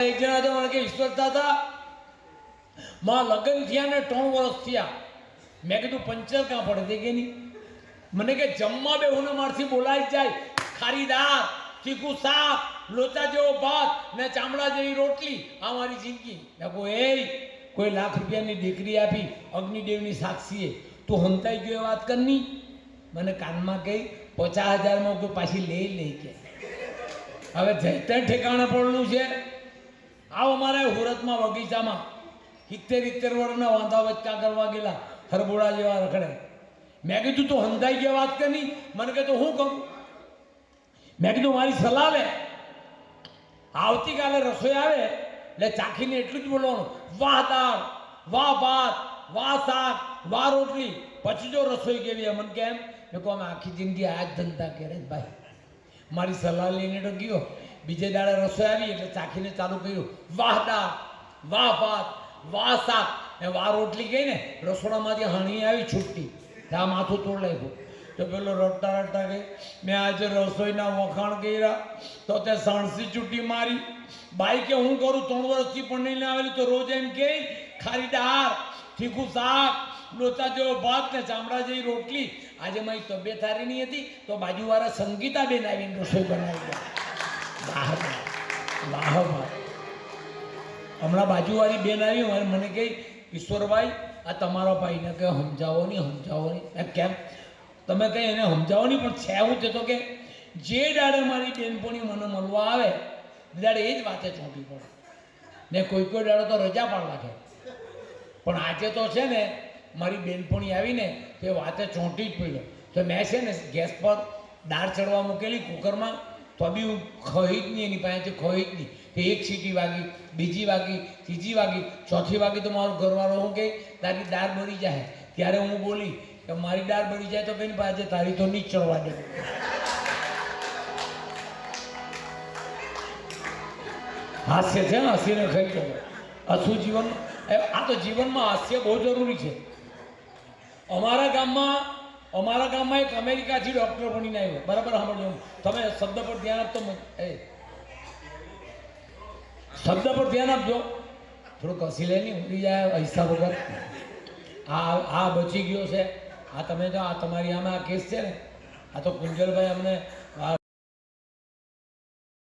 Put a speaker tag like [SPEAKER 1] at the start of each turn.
[SPEAKER 1] એક જણા તો મને કે ઈશ્વર દાદા માં લગ્ન થયા ને 3 વર્ષ થયા. મેં કીધું પંચર કાં પડે કે નહીં. મને કે જમવા બેહુને મારથી બોલાઈ જાય, ખારી દાળ, તીખું શાક, લોચા જેવો ભાત ને ચામડા જેવી રોટલી, આ મારી જિંદગી. મેં કહું એ કોઈ લાખ રૂપિયાની દીકરી આપી અગ્નિદેવની સાક્ષીએ તું હંતાઈ ગયો એ વાત કરની. મને કાનમાં કહી 50,000માં કોઈ પાછી લઈ કે હવે જૈતર ઠેકાણે પડલું છે. આવ અમારે હુરતમાં બગીચામાં 70 વર્ષના વાંધા વચકા કરવા ગયેલા હરબોડા જેવા રખડે. મેં કીધું તું હંધાઈ ગયા વાત કરી. મને કહે તો હું કરું. મેં કીધું મારી સલાહ લે, આવતીકાલે રસોઈ આવે એટલે ચાખીને એટલું જ બોલવાનું, વાહ દાળ, વાહ ભાત, વાહ શાક, વાહ રોટલી. પછી જો રસોઈ કેવી મને કેમ. મેં કહું અમે આખી જિંદગી આ જ ધંધા કરે ભાઈ. મારી સલાહ લઈને તો ગયો. બીજે દાડે રસોઈ આવી એટલે ચાખીને ચાલુ કર્યું, વાહ દાળ, વાહ ભાત, વાહ શાક ને વાહ રોટલી ગઈ ને રસોડામાંથી હણી આવી છૂટતી. આ માથું તોડ લાગ્યું. તો પેલો રડતા રડતા ગઈ, મેં આજે રસોઈના વખાણ કર્યા તો તે સણસી ચૂંટી મારી. બાઈ કે હું કરું, 3 વર્ષથી પણ નહીં આવેલી તો રોજ એમ કે ખારી દાળ, તીખું શાક, લોચા જેવો ભાત ને ચામડા જેવી રોટલી. આજે મારી તબિયત સારી નહીં હતી તો બાજુવાળા સંગીતાબેન આવીને રસોઈ બનાવી ગયા. વાહ વાહ. હમણાં બાજુવાળી બેન આવી મને કહી, ઈશ્વરભાઈ આ તમારા ભાઈને કે સમજાવો નહીં. કેમ તમે કંઈ એને સમજાવો નહીં, પણ છે હું તે તો કે જે દાડે મારી બેનપણી મને મળવા આવે દાડે એ જ વાતે ચોંટી પડે ને કોઈ દાડે તો રજા પણ રાખે. પણ આજે તો છે ને મારી બેનપણી આવીને તે વાતે ચોંટી જ પડ્યો. તો મેં છે ને ગેસ પર દાળ ચડવા મૂકેલી કુકરમાં, તો બી હું ખહી જ નહીં, એની પાસેથી ખહી જ નહીં. કે એક સીટી વાગી, બીજી વાગી, ત્રીજી વાગી, ચોથી વાગી તો મારો ઘરવાળો હું કહે તારી દાળ બળી જાય. ત્યારે હું બોલી કે મારી દાળ બળી જાય તો કંઈ પાસે તારી તો નહીં ચડવા દે. હાસ્ય છે ને, હસીને ખાઈ શકો. હસવું જીવન, આ તો જીવનમાં હાસ્ય બહુ જરૂરી છે. અમારા ગામમાં એક અમેરિકાથી ડૉક્ટર બનીને આવ્યો. બરાબર સાંભળજો, તમે શબ્દ પર ધ્યાન આપતો. શબ્દ પર ધ્યાન આપજો. થોડુંક હસી લે નહીં ઉડી જાય પૈસા વગર. આ બચી ગયો છે. આ તમે જો આ તમારી આમાં આ કેસ છે ને, આ તો કુંજલભાઈ અમને